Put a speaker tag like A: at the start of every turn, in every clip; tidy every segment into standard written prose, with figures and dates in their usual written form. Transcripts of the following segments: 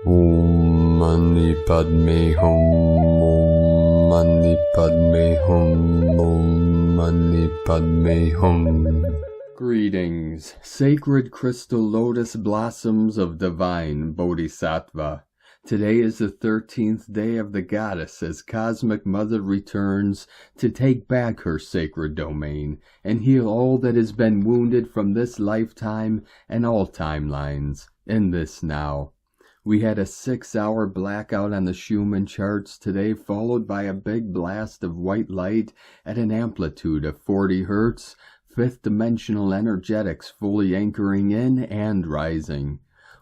A: Om Mani Padme Hum, Om Mani Padme Hum, Om Mani Padme Hum. Greetings, sacred crystal lotus blossoms of divine Bodhisattva. Today is the 13th day of the goddess as Cosmic Mother returns to take back her sacred domain and heal all that has been wounded from this lifetime and all timelines in this now. We had a 6-hour blackout on the Schumann charts today, followed by a big blast of white light at an amplitude of 40 Hertz, fifth dimensional energetics fully anchoring in and rising.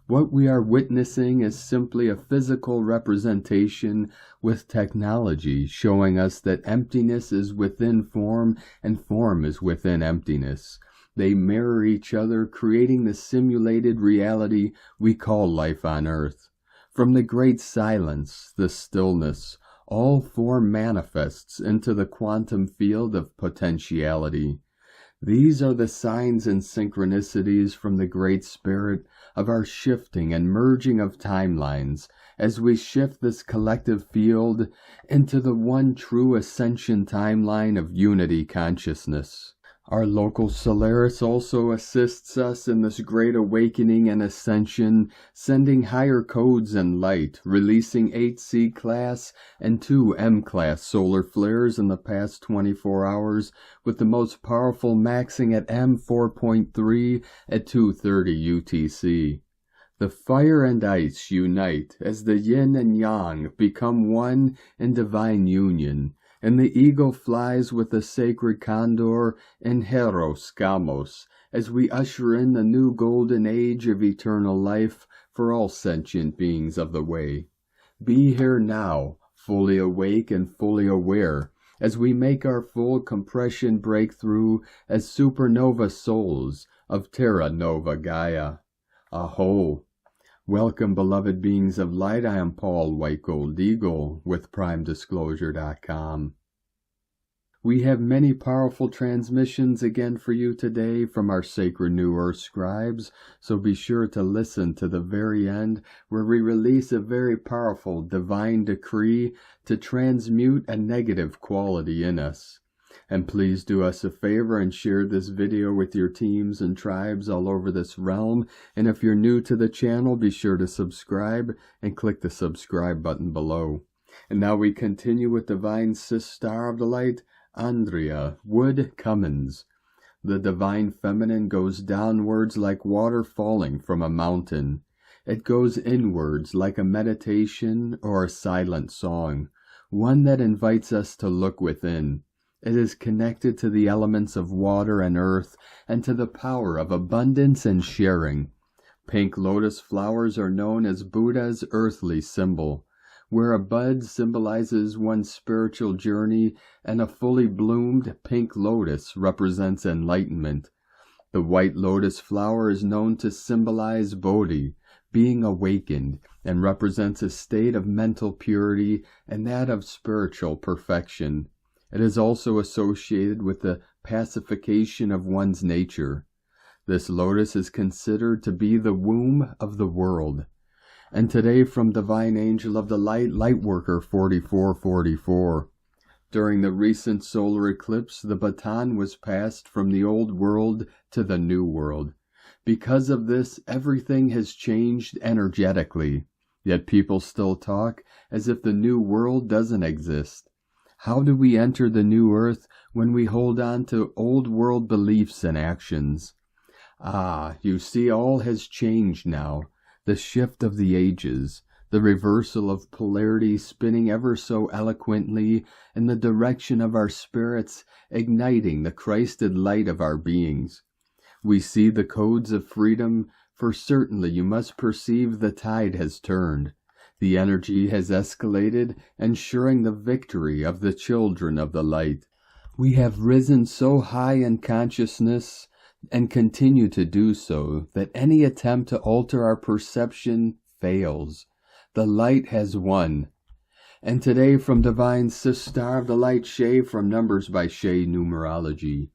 A: What we are witnessing is simply a physical representation with technology showing us that emptiness is within form and form is within emptiness. They mirror each other, creating the simulated reality we call life on Earth. From the great silence, the stillness, all form manifests into the quantum field of potentiality. These are the signs and synchronicities from the Great Spirit of our shifting and merging of timelines as we shift this collective field into the one true ascension timeline of unity consciousness. Our local Solaris also assists us in this great awakening and ascension, sending higher codes and light, releasing 8 C-class and 2 M-class solar flares in the past 24 hours, with the most powerful maxing at M4.3 at 2:30 UTC. The fire and ice unite as the yin and yang become one in divine union, and the eagle flies with the sacred Condor and Heros Gamos as we usher in the new golden age of eternal life for all sentient beings of the way. Be here now, fully awake and fully aware, as we make our full compression breakthrough as supernova souls of Terra Nova Gaia. Aho! Welcome, beloved beings of light. I am Paul White Gold Eagle with PrimeDisclosure.com. We have many powerful transmissions again for you today from our sacred New Earth scribes, so be sure to listen to the very end where we release a very powerful divine decree to transmute a negative quality in us. And please do us a favor and share this video with your teams and tribes all over this realm. And if you're new to the channel, be sure to subscribe and click the subscribe button below. And now we continue with Divine Sis Star of the Light, Andrea Wood Cummins. The Divine Feminine goes downwards like water falling from a mountain. It goes inwards like a meditation or a silent song, one that invites us to look within. It is connected to the elements of water and earth and to the power of abundance and sharing. Pink lotus flowers are known as Buddha's earthly symbol, where a bud symbolizes one's spiritual journey and a fully bloomed pink lotus represents enlightenment. The white lotus flower is known to symbolize Bodhi, being awakened, and represents a state of mental purity and that of spiritual perfection. It is also associated with the pacification of one's nature. This lotus is considered to be the womb of the world. And today from Divine Angel of the Light, Lightworker 4444. During the recent solar eclipse, the baton was passed from the old world to the new world. Because of this, everything has changed energetically. Yet people still talk as if the new world doesn't exist. How do we enter the new earth when we hold on to old world beliefs and actions? You see, all has changed now. The shift of the ages, the reversal of polarity spinning ever so eloquently in the direction of our spirits, igniting the Christed light of our beings. We see the codes of freedom, for certainly you must perceive the tide has turned. The energy has escalated, ensuring the victory of the children of the light. We have risen so high in consciousness and continue to do so that any attempt to alter our perception fails. The light has won. And today from Divine Sis Star of the Light Shay from Numbers by Shay Numerology,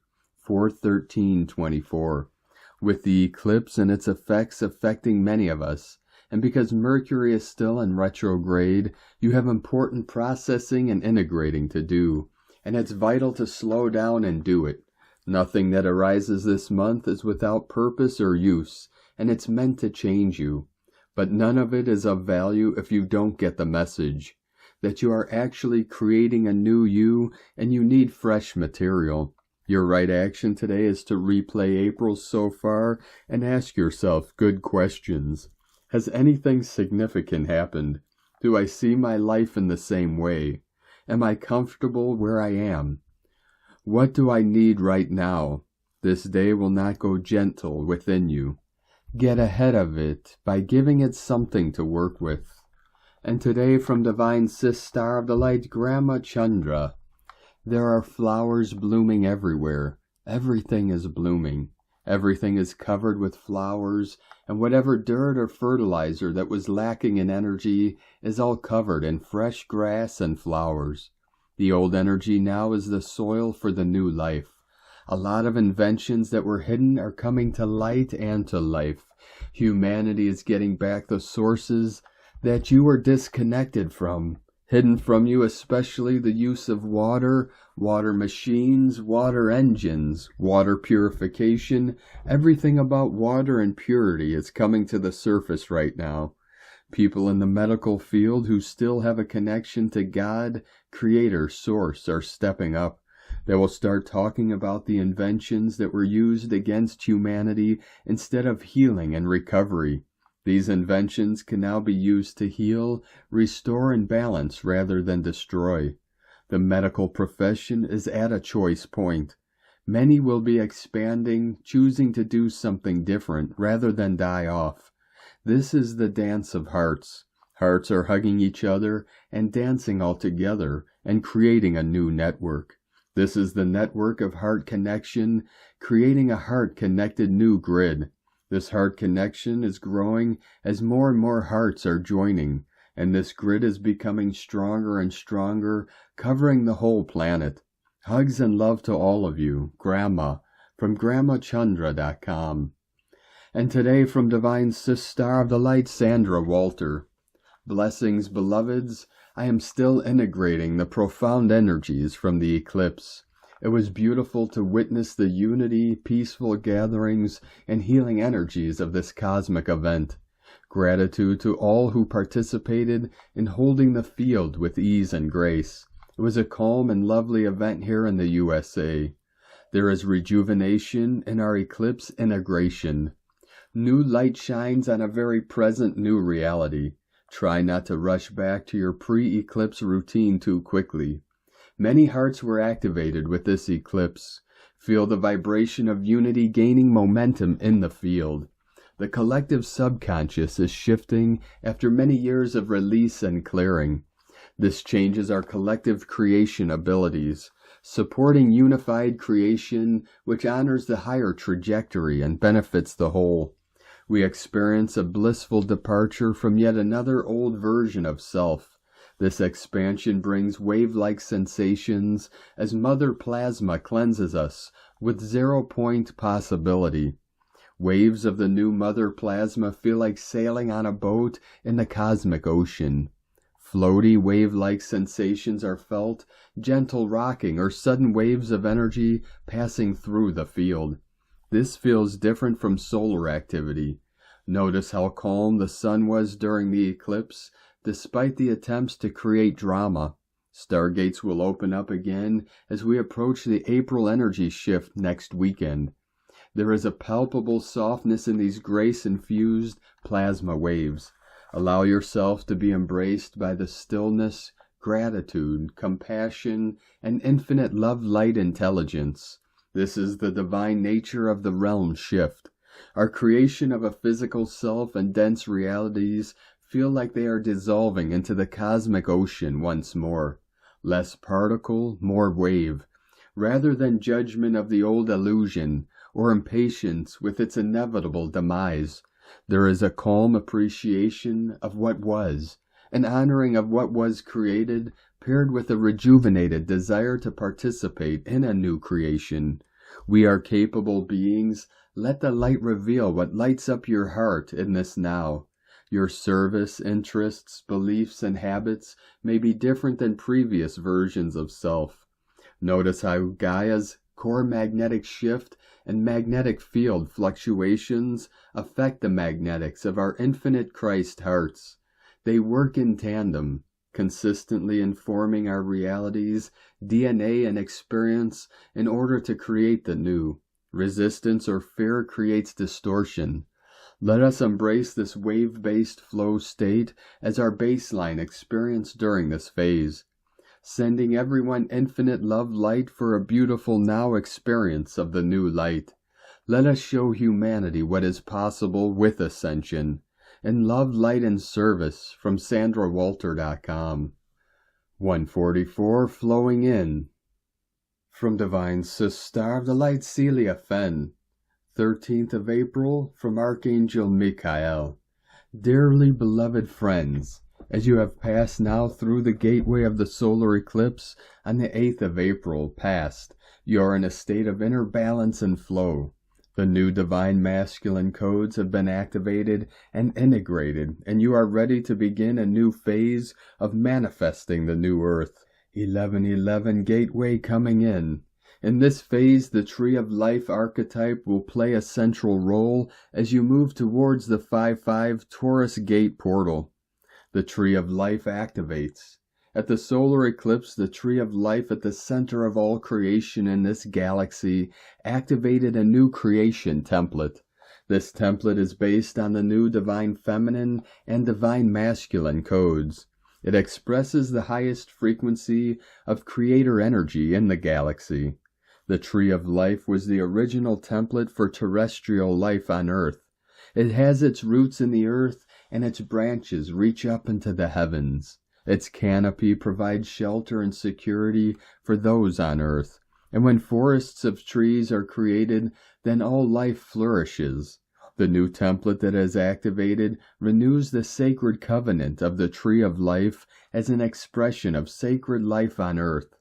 A: 4/13/24. With the eclipse and its effects affecting many of us, And because Mercury is still in retrograde, you have important processing and integrating to do. And it's vital to slow down and do it. Nothing that arises this month is without purpose or use, and it's meant to change you. But none of it is of value if you don't get the message that you are actually creating a new you and you need fresh material. Your right action today is to replay April so far and ask yourself good questions. Has anything significant happened? Do I see my life in the same way? Am I comfortable where I am? What do I need right now? This day will not go gentle within you. Get ahead of it by giving it something to work with. And today from Divine Sis Star of the Light, Grandma Chandra, there are flowers blooming everywhere. Everything is blooming. Everything is covered with flowers, and whatever dirt or fertilizer that was lacking in energy is all covered in fresh grass and flowers. The old energy now is the soil for the new life. A lot of inventions that were hidden are coming to light and to life. Humanity is getting back the sources that you were disconnected from. Hidden from you especially the use of water, water machines, water engines, water purification. Everything about water and purity is coming to the surface right now. People in the medical field who still have a connection to God, Creator, Source, are stepping up. They will start talking about the inventions that were used against humanity instead of healing and recovery. These inventions can now be used to heal, restore, and balance rather than destroy. The medical profession is at a choice point. Many will be expanding, choosing to do something different rather than die off. This is the dance of hearts. Hearts are hugging each other and dancing all together and creating a new network. This is the network of heart connection, creating a heart-connected new grid. This heart connection is growing as more and more hearts are joining, and this grid is becoming stronger and stronger, covering the whole planet. Hugs and love to all of you, Grandma, from GrandmaChandra.com. And today from Divine Sis Star of the Light, Sandra Walter. Blessings, beloveds. I am still integrating the profound energies from the eclipse. It was beautiful to witness the unity, peaceful gatherings, and healing energies of this cosmic event. Gratitude to all who participated in holding the field with ease and grace. It was a calm and lovely event here in the USA. There is rejuvenation in our eclipse integration. New light shines on a very present new reality. Try not to rush back to your pre-eclipse routine too quickly. Many hearts were activated with this eclipse. Feel the vibration of unity gaining momentum in the field. The collective subconscious is shifting after many years of release and clearing. This changes our collective creation abilities, supporting unified creation which honors the higher trajectory and benefits the whole. We experience a blissful departure from yet another old version of self. This expansion brings wave-like sensations as Mother Plasma cleanses us with 0-point possibility. Waves of the new Mother Plasma feel like sailing on a boat in the cosmic ocean. Floaty, wave-like sensations are felt, gentle rocking or sudden waves of energy passing through the field. This feels different from solar activity. Notice how calm the sun was during the eclipse, despite the attempts to create drama. Stargates will open up again as we approach the April energy shift next weekend. There is a palpable softness in these grace-infused plasma waves. Allow yourself to be embraced by the stillness, gratitude, compassion, and infinite love-light intelligence. This is the divine nature of the realm shift. Our creation of a physical self and dense realities feel like they are dissolving into the cosmic ocean once more. Less particle, more wave. Rather than judgment of the old illusion or impatience with its inevitable demise, there is a calm appreciation of what was, an honoring of what was created, paired with a rejuvenated desire to participate in a new creation. We are capable beings. Let the light reveal what lights up your heart in this now. Your service, interests, beliefs, and habits may be different than previous versions of self. Notice how Gaia's core magnetic shift and magnetic field fluctuations affect the magnetics of our infinite Christ hearts. They work in tandem, consistently informing our realities, DNA, and experience in order to create the new. Resistance or fear creates distortion. Let us embrace this wave-based flow state as our baseline experience during this phase, sending everyone infinite love light for a beautiful now experience of the new light. Let us show humanity what is possible with ascension. In love, light, and service from SandraWalter.com. 144 Flowing In. From Divine Sister of the Light Celia Fenn. 13th of April, from Archangel Michael. Dearly beloved friends, as you have passed now through the gateway of the solar eclipse on the 8th of April past, you are in a state of inner balance and flow. The new divine masculine codes have been activated and integrated, and you are ready to begin a new phase of manifesting the new earth. 1111 Gateway coming in. In this phase, the Tree of Life archetype will play a central role as you move towards the 5-5 Taurus Gate portal. The Tree of Life activates. At the solar eclipse, the Tree of Life at the center of all creation in this galaxy activated a new creation template. This template is based on the new Divine Feminine and Divine Masculine codes. It expresses the highest frequency of creator energy in the galaxy. The Tree of Life was the original template for terrestrial life on Earth. It has its roots in the earth, and its branches reach up into the heavens. Its canopy provides shelter and security for those on Earth. And when forests of trees are created, then all life flourishes. The new template that is activated renews the sacred covenant of the Tree of Life as an expression of sacred life on Earth.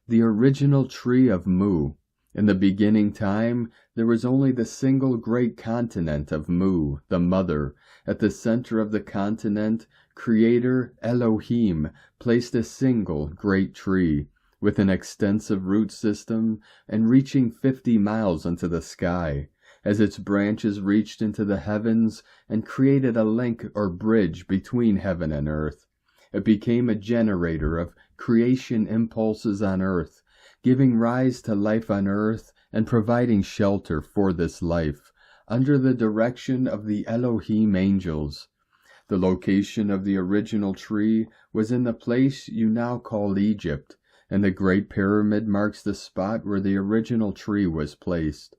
A: The original Tree of Mu. In the beginning time, there was only the single great continent of Mu, the Mother. At the center of the continent, Creator Elohim placed a single great tree, with an extensive root system and reaching 50 miles into the sky, as its branches reached into the heavens and created a link or bridge between heaven and earth. It became a generator of creation impulses on earth, giving rise to life on earth and providing shelter for this life, under the direction of the Elohim angels. The location of the original tree was in the place you now call Egypt, and the Great Pyramid marks the spot where the original tree was placed.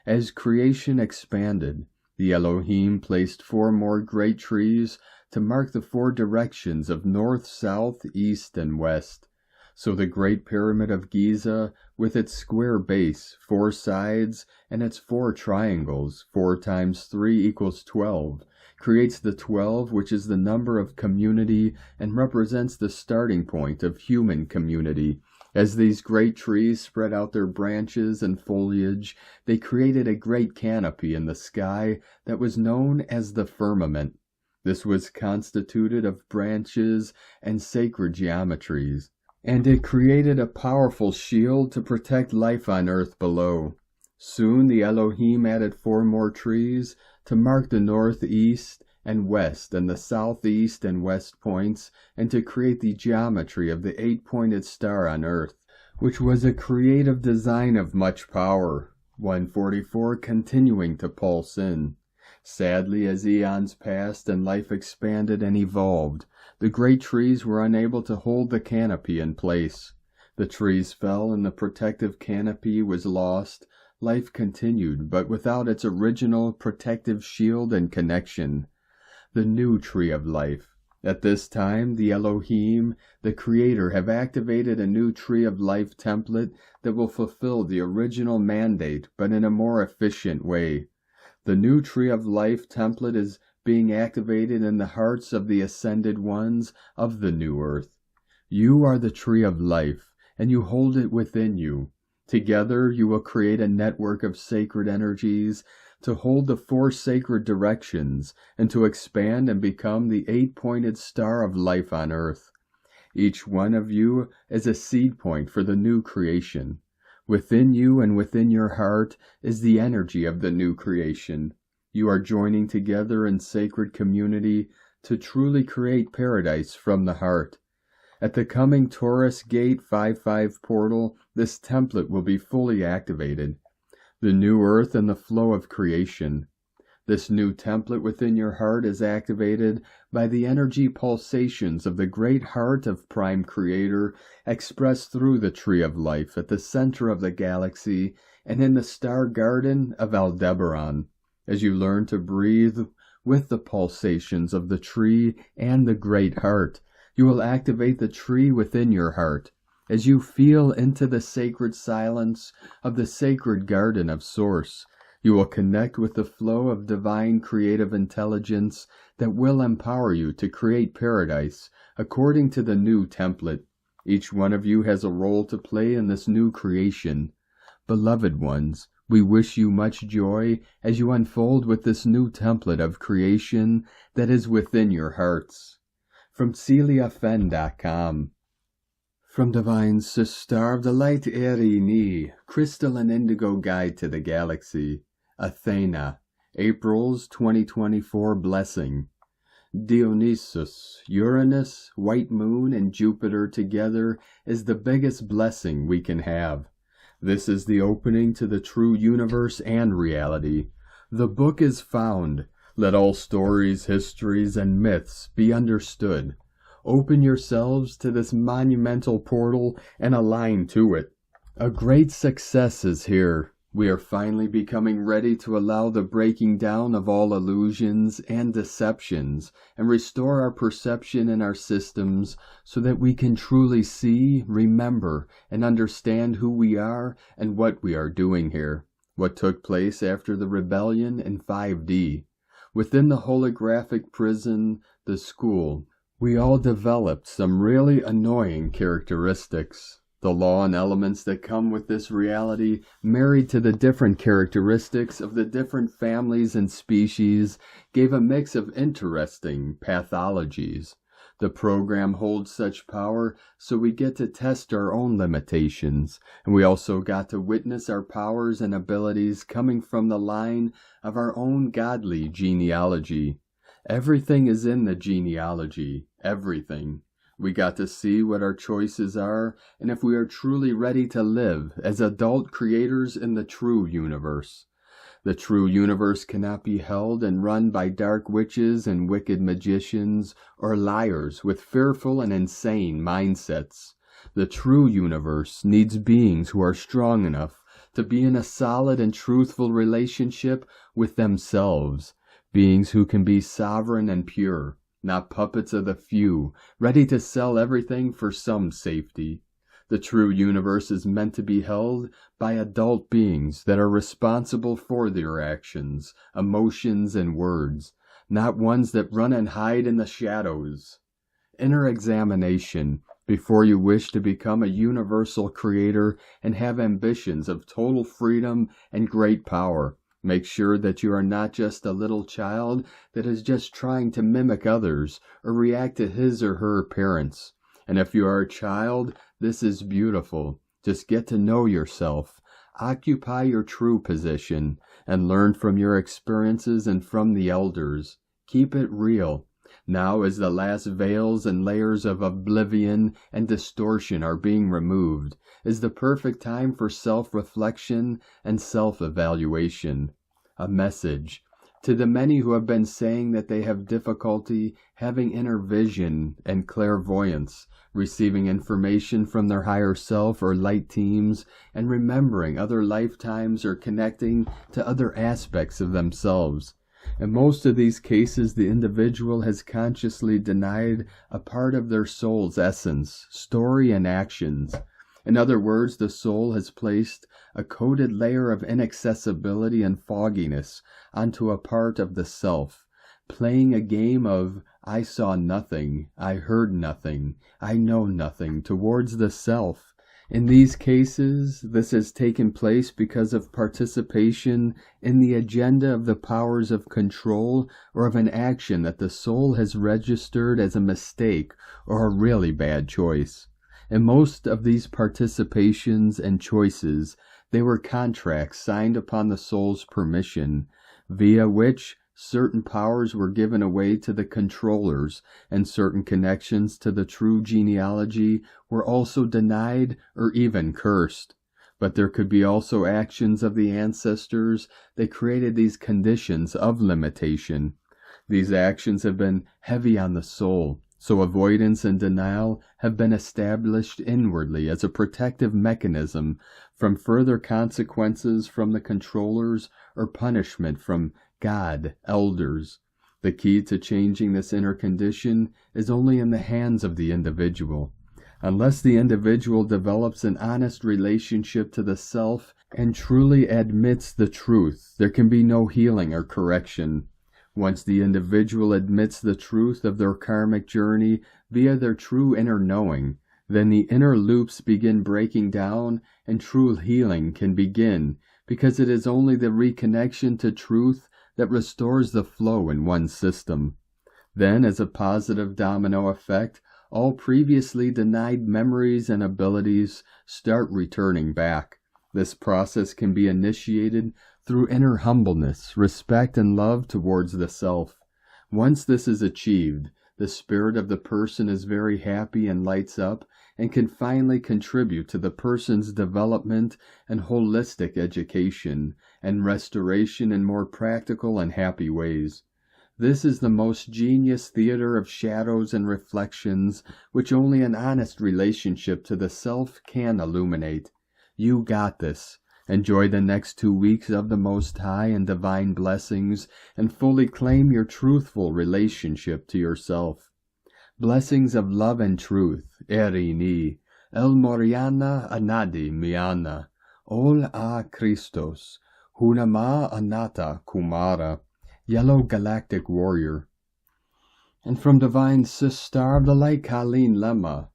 A: As creation expanded, the Elohim placed 4 more great trees to mark the 4 directions of north, south, east, and west. So the Great Pyramid of Giza, with its square base, 4 sides, and its 4 triangles, 4 times 3 equals 12, creates the 12, which is the number of community and represents the starting point of human community. As these great trees spread out their branches and foliage, they created a great canopy in the sky that was known as the firmament. This was constituted of branches and sacred geometries, and it created a powerful shield to protect life on earth below. Soon the Elohim added 4 more trees to mark the northeast and west and the southeast and west points, and to create the geometry of the 8-pointed star on earth, which was a creative design of much power. 144 continuing to pulse in. Sadly, as eons passed and life expanded and evolved, the great trees were unable to hold the canopy in place. The trees fell and the protective canopy was lost. Life continued, but without its original protective shield and connection. The new Tree of Life. At this time, the Elohim, the Creator, have activated a new Tree of Life template that will fulfill the original mandate, but in a more efficient way. The new Tree of Life template is being activated in the hearts of the ascended ones of the new earth. You are the Tree of Life, and you hold it within you. Together, you will create a network of sacred energies to hold the 4 sacred directions, and to expand and become the 8-pointed star of life on earth. Each one of you is a seed point for the new creation. Within you and within your heart is the energy of the new creation. You are joining together in sacred community to truly create paradise from the heart. At the coming Taurus Gate 5-5 portal, this template will be fully activated. The new earth and the flow of creation. This new template within your heart is activated by the energy pulsations of the great heart of Prime Creator expressed through the Tree of Life at the center of the galaxy and in the star garden of Aldebaran. As you learn to breathe with the pulsations of the tree and the great heart, you will activate the tree within your heart. As you feel into the sacred silence of the sacred garden of Source, you will connect with the flow of divine creative intelligence that will empower you to create paradise according to the new template. Each one of you has a role to play in this new creation. Beloved ones, we wish you much joy as you unfold with this new template of creation that is within your hearts. From CeliaFen.com. From Divine Sister of the Light Kathryn E, Crystal and Indigo Guide to the Galaxy. Athena, April's 2024 Blessing. Dionysus, Uranus, White Moon, and Jupiter together is the biggest blessing we can have. This is the opening to the true universe and reality. The book is found. Let all stories, histories, and myths be understood. Open yourselves to this monumental portal and align to it. A great success is here. We are finally becoming ready to allow the breaking down of all illusions and deceptions and restore our perception in our systems so that we can truly see, remember, and understand who we are and what we are doing here. What took place after the rebellion in 5D. Within the holographic prison, the school, we all developed some really annoying characteristics. The law and elements that come with this reality, married to the different characteristics of the different families and species, gave a mix of interesting pathologies. The program holds such power, so we get to test our own limitations, and we also got to witness our powers and abilities coming from the line of our own godly genealogy. Everything is in the genealogy, everything. We got to see what our choices are, and if we are truly ready to live as adult creators in the true universe. The true universe cannot be held and run by dark witches and wicked magicians or liars with fearful and insane mindsets. The true universe needs beings who are strong enough to be in a solid and truthful relationship with themselves, beings who can be sovereign and pure. Not puppets of the few, ready to sell everything for some safety. The true universe is meant to be held by adult beings that are responsible for their actions, emotions, and words, not ones that run and hide in the shadows. Inner examination before you wish to become a universal creator and have ambitions of total freedom and great power. Make sure that you are not just a little child that is just trying to mimic others or react to his or her parents. And if you are a child, this is beautiful. Just get to know yourself, occupy your true position, and learn from your experiences and from the elders. Keep it real. Now, as the last veils and layers of oblivion and distortion are being removed, is the perfect time for self-reflection and self-evaluation. A message to the many who have been saying that they have difficulty having inner vision and clairvoyance, receiving information from their higher self or light teams, and remembering other lifetimes or connecting to other aspects of themselves. In most of these cases, the individual has consciously denied a part of their soul's essence, story, and actions. In other words, the soul has placed a coated layer of inaccessibility and fogginess onto a part of the self, playing a game of I saw nothing, I heard nothing, I know nothing towards the self, In these cases, this has taken place because of participation in the agenda of the powers of control or of an action that the soul has registered as a mistake or a really bad choice. In most of these participations and choices, they were contracts signed upon the soul's permission, via which certain powers were given away to the controllers, and certain connections to the true genealogy were also denied or even cursed. But there could be also actions of the ancestors that created these conditions of limitation. These actions have been heavy on the soul, so avoidance and denial have been established inwardly as a protective mechanism from further consequences from the controllers or punishment from God, elders. The key to changing this inner condition is only in the hands of the individual. Unless the individual develops an honest relationship to the self and truly admits the truth, there can be no healing or correction. Once the individual admits the truth of their karmic journey via their true inner knowing, then the inner loops begin breaking down and true healing can begin, because it is only the reconnection to truth that restores the flow in one's system. Then, as a positive domino effect, all previously denied memories and abilities start returning back. This process can be initiated through inner humbleness, respect, and love towards the self. Once this is achieved, the spirit of the person is very happy and lights up and can finally contribute to the person's development and holistic education and restoration in more practical and happy ways. This is the most genius theater of shadows and reflections which only an honest relationship to the self can illuminate. You got this. Enjoy the next 2 weeks of the Most High and divine blessings, and fully claim your truthful relationship to yourself. Blessings of love and truth, Erin E, El Moriana Anadi Miana, Ol A Christos, Hunama Anata Kumara, Yellow Galactic Warrior. And from Divine Sister of the Light, Colleen Lemma.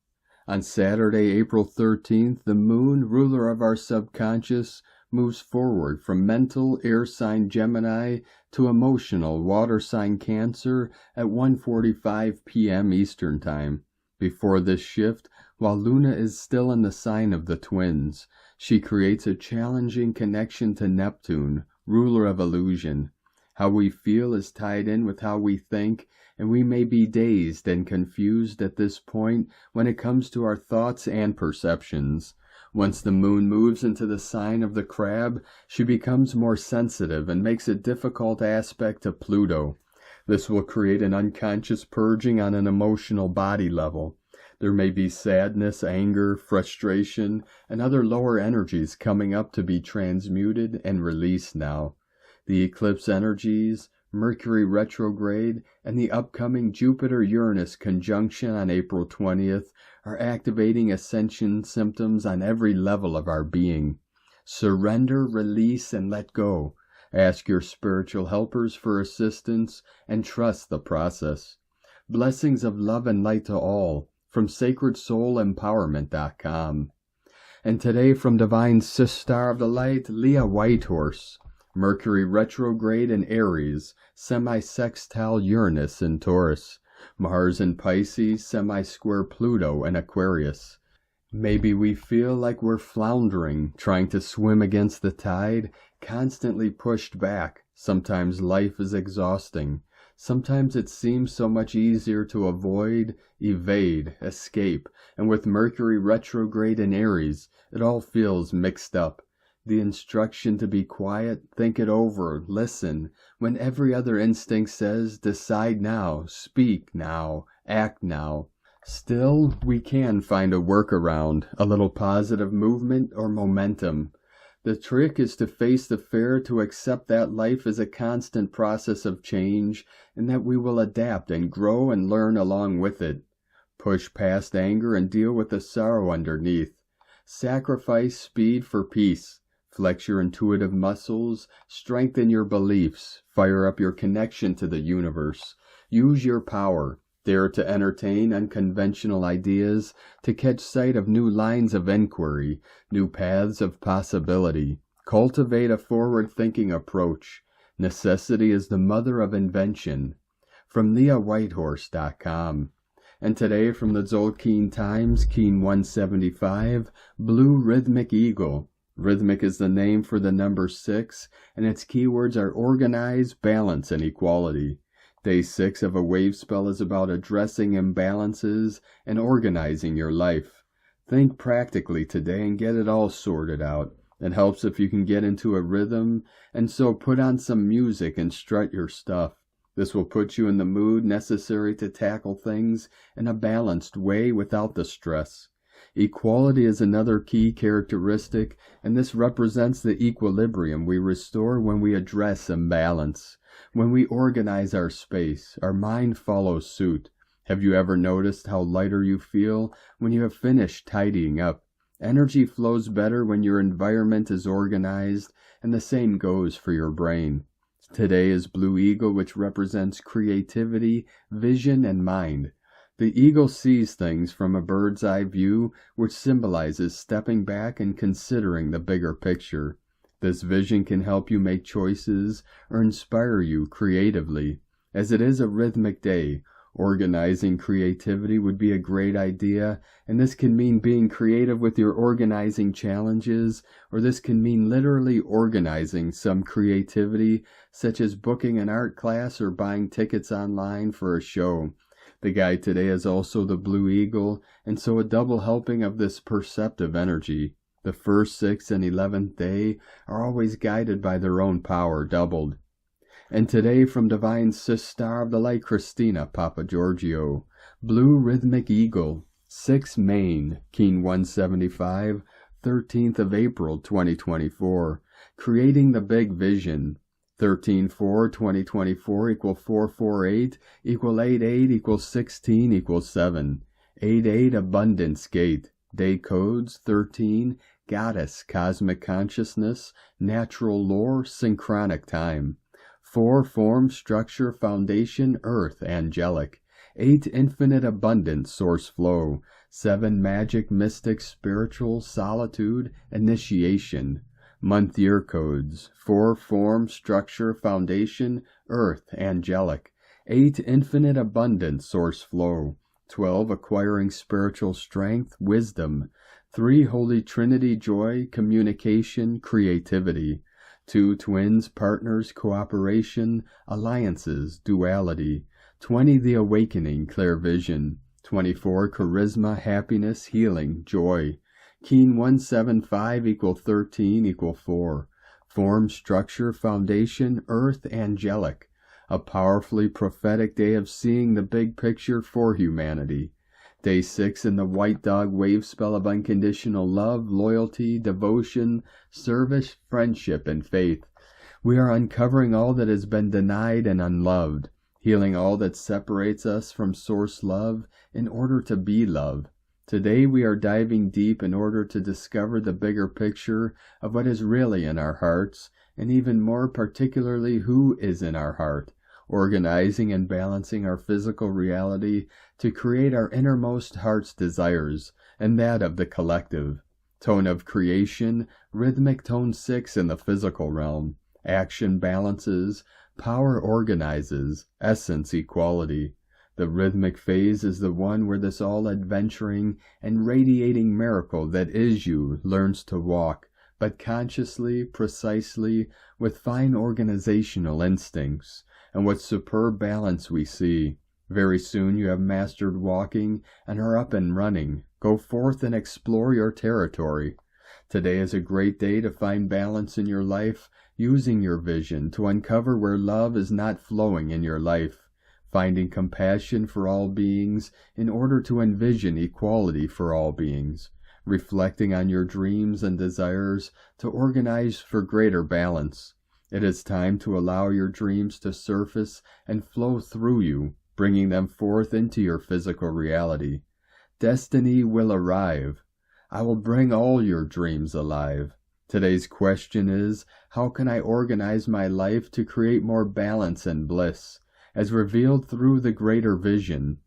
A: On Saturday, April 13th, the moon, ruler of our subconscious, moves forward from mental air sign Gemini to emotional water sign Cancer at 1:45 p.m. Eastern Time. Before this shift, while Luna is still in the sign of the Twins, she creates a challenging connection to Neptune, ruler of illusion. How we feel is tied in with how we think, and we may be dazed and confused at this point when it comes to our thoughts and perceptions. Once the moon moves into the sign of the Crab, she becomes more sensitive and makes a difficult aspect to Pluto. This will create an unconscious purging on an emotional body level. There may be sadness, anger, frustration, and other lower energies coming up to be transmuted and released now. The eclipse energies, Mercury retrograde, and the upcoming Jupiter-Uranus conjunction on April 20th are activating ascension symptoms on every level of our being. Surrender, release, and let go. Ask your spiritual helpers for assistance and trust the process. Blessings of love and light to all from SacredSoulEmpowerment.com. And today from Divine Sister of the Light, Leah Whitehorse. Mercury retrograde in Aries, semi-sextile Uranus in Taurus, Mars in Pisces, semi-square Pluto in Aquarius. Maybe we feel like we're floundering, trying to swim against the tide, constantly pushed back. Sometimes life is exhausting. Sometimes it seems so much easier to avoid, evade, escape, and with Mercury retrograde in Aries, it all feels mixed up. The instruction to be quiet, think it over, listen, when every other instinct says, decide now, speak now, act now. Still, we can find a workaround, a little positive movement or momentum. The trick is to face the fear, to accept that life is a constant process of change, and that we will adapt and grow and learn along with it. Push past anger and deal with the sorrow underneath. Sacrifice speed for peace. Flex your intuitive muscles, strengthen your beliefs, fire up your connection to the universe. Use your power. Dare to entertain unconventional ideas, to catch sight of new lines of inquiry, new paths of possibility. Cultivate a forward-thinking approach. Necessity is the mother of invention. From LeahWhitehorse.com. And today from the Tzolk'in Times, Keen 175, Blue Rhythmic Eagle. Rhythmic is the name for the number 6, and its keywords are organize, balance, and equality. Day 6 of a wave spell is about addressing imbalances and organizing your life. Think practically today and get it all sorted out. It helps if you can get into a rhythm, and so put on some music and strut your stuff. This will put you in the mood necessary to tackle things in a balanced way without the stress. Equality is another key characteristic, and this represents the equilibrium we restore when we address imbalance. When we organize our space, our mind follows suit. Have you ever noticed how lighter you feel when you have finished tidying up? Energy flows better when your environment is organized, and the same goes for your brain. Today is Blue Eagle, which represents creativity, vision, and mind. The eagle sees things from a bird's eye view, which symbolizes stepping back and considering the bigger picture. This vision can help you make choices or inspire you creatively. As it is a rhythmic day, organizing creativity would be a great idea, and this can mean being creative with your organizing challenges, or this can mean literally organizing some creativity, such as booking an art class or buying tickets online for a show. The guide today is also the Blue Eagle, and so a double helping of this perceptive energy. The first, 6th, and 11th day are always guided by their own power doubled. And today from Divine Sister of the Light Christina Papa Giorgio, Blue Rhythmic Eagle, 6 Maine, Keen 175, 13th of April 2024, Creating the Big Vision. 13-4-2024 equal 448 equal 88 equal 16 equal 7. 88 Abundance Gate. Day codes 13 Goddess, Cosmic Consciousness, Natural Lore, Synchronic Time. 4 Form, Structure, Foundation, Earth, Angelic. 8 Infinite Abundance, Source Flow. 7 Magic, Mystic, Spiritual, Solitude, Initiation. Month year codes. 4 Form, Structure, Foundation, Earth, Angelic. 8 Infinite Abundance, Source Flow. 12 Acquiring Spiritual Strength, Wisdom. 3 Holy Trinity, Joy, Communication, Creativity. 2 Twins, Partners, Cooperation, Alliances, Duality. 20 The Awakening, Clear Vision. 24 Charisma, Happiness, Healing, Joy. Keen 175 equal 13 equal 4. Form, Structure, Foundation, Earth, Angelic. A powerfully prophetic day of seeing the big picture for humanity. Day 6 in the White Dog wave spell of unconditional love, loyalty, devotion, service, friendship, and faith. We are uncovering all that has been denied and unloved, healing all that separates us from source love in order to be love. Today we are diving deep in order to discover the bigger picture of what is really in our hearts, and even more particularly who is in our heart, organizing and balancing our physical reality to create our innermost heart's desires and that of the collective. Tone of creation, rhythmic tone 6 in the physical realm. Action balances, power organizes, essence equality. The rhythmic phase is the one where this all-adventuring and radiating miracle that is you learns to walk, but consciously, precisely, with fine organizational instincts. And what superb balance we see. Very soon you have mastered walking and are up and running. Go forth and explore your territory. Today is a great day to find balance in your life, using your vision to uncover where love is not flowing in your life. Finding compassion for all beings in order to envision equality for all beings. Reflecting on your dreams and desires to organize for greater balance. It is time to allow your dreams to surface and flow through you, bringing them forth into your physical reality. Destiny will arrive. I will bring all your dreams alive. Today's question is, how can I organize my life to create more balance and bliss, as revealed through the greater vision?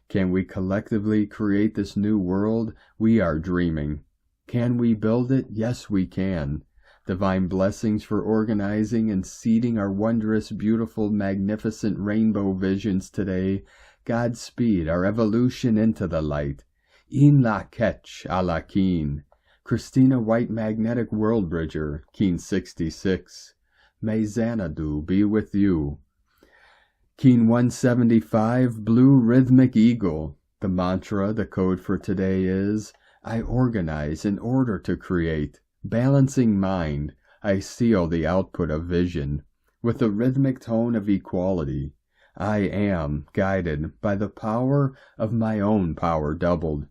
A: Can we collectively create this new world? We are dreaming. Can we build it? Yes, we can. Divine blessings for organizing and seeding our wondrous, beautiful, magnificent rainbow visions today. Godspeed, our evolution into the light. In la ketch a la keen. Christina White Magnetic World Bridger, Keen 66. May Xanadu be with you. Keen 175, Blue Rhythmic Eagle. The mantra, the code for today is, I organize in order to create. Balancing mind, I seal the output of vision. With a rhythmic tone of equality, I am guided by the power of my own power doubled.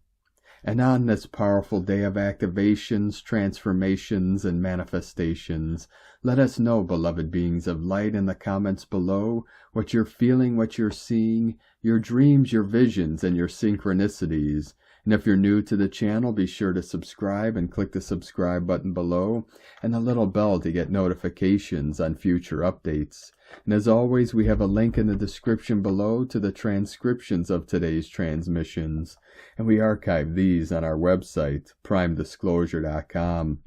A: And on this powerful day of activations, transformations, and manifestations, let us know, beloved beings of light, in the comments below, what you're feeling, what you're seeing, your dreams, your visions, and your synchronicities. And if you're new to the channel, be sure to subscribe and click the subscribe button below and the little bell to get notifications on future updates. And as always, we have a link in the description below to the transcriptions of today's transmissions, and we archive these on our website, primedisclosure.com.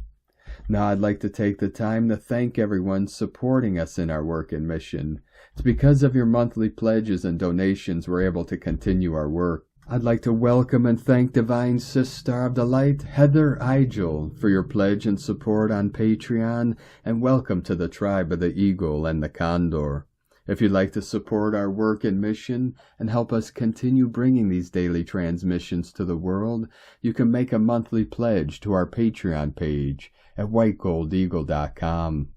A: Now I'd like to take the time to thank everyone supporting us in our work and mission. It's because of your monthly pledges and donations we're able to continue our work. I'd like to welcome and thank Divine Sister of the Light, Heather Eigell, for your pledge and support on Patreon, and welcome to the tribe of the Eigell and the Condor. If you'd like to support our work and mission and help us continue bringing these daily transmissions to the world, you can make a monthly pledge to our Patreon page at whitegoldeagle.com.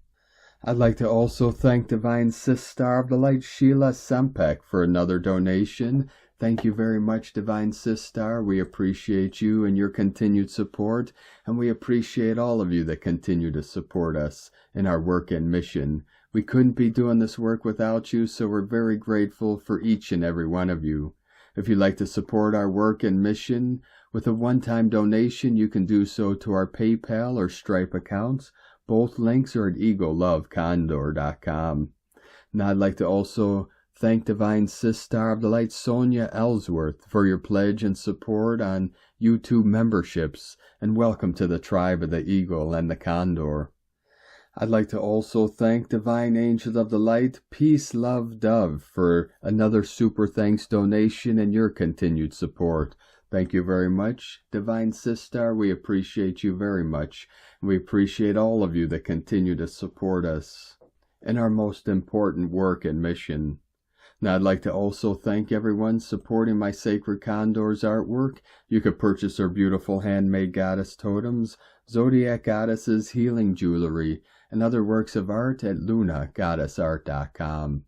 A: I'd like to also thank Divine Sister of the Light, Sheila S, for another donation. Thank you very much, Divine Sister. We appreciate you and your continued support, and we appreciate all of you that continue to support us in our work and mission. We couldn't be doing this work without you, so we're very grateful for each and every one of you. If you'd like to support our work and mission with a one-time donation, you can do so to our PayPal or Stripe accounts. Both links are at EagleLoveCondor.com. Now I'd like to also thank Divine Sister of the Light, Sonya Ellsworth, for your pledge and support on YouTube memberships, and welcome to the tribe of the Eigell and the Condor. I'd like to also thank Divine Angels of the Light, Peace, Love, Dove, for another super thanks donation and your continued support. Thank you very much, Divine Sister. We appreciate you very much. We appreciate all of you that continue to support us in our most important work and mission. Now I'd like to also thank everyone supporting my Sacred Condors artwork. You could purchase our beautiful handmade goddess totems, Zodiac Goddesses, healing jewelry, and other works of art at LunaGoddessArt.com.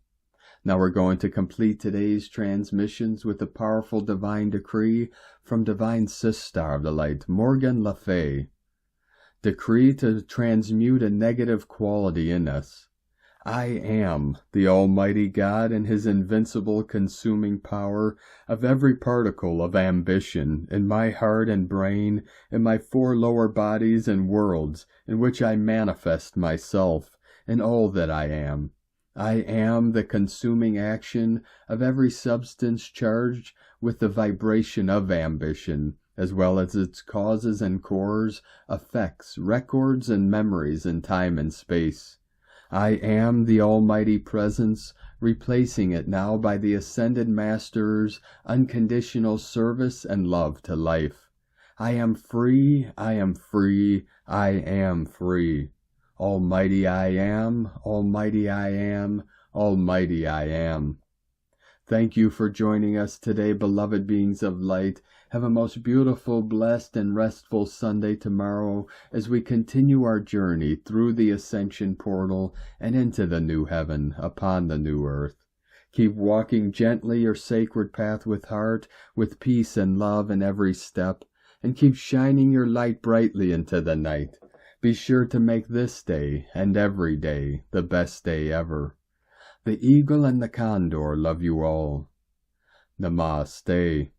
A: Now we're going to complete today's transmissions with a powerful divine decree from Divine Sister of the Light, Morgan Le Fay. Decree to transmute a negative quality in us. I am the Almighty God and His invincible consuming power of every particle of ambition in my heart and brain, in my 4 lower bodies and worlds in which I manifest myself, in all that I am. I am the consuming action of every substance charged with the vibration of ambition, as well as its causes and cores, effects, records, and memories in time and space. I am the Almighty Presence, replacing it now by the Ascended Master's unconditional service and love to life. I am free, I am free, I am free. Almighty I am, Almighty I am, Almighty I am. Thank you for joining us today, beloved beings of light. Have a most beautiful, blessed, and restful Sunday tomorrow as we continue our journey through the ascension portal and into the new heaven upon the new earth. Keep walking gently your sacred path with heart, with peace and love in every step, and keep shining your light brightly into the night. Be sure to make this day and every day the best day ever. The Eigell and the Condor love you all. Namaste.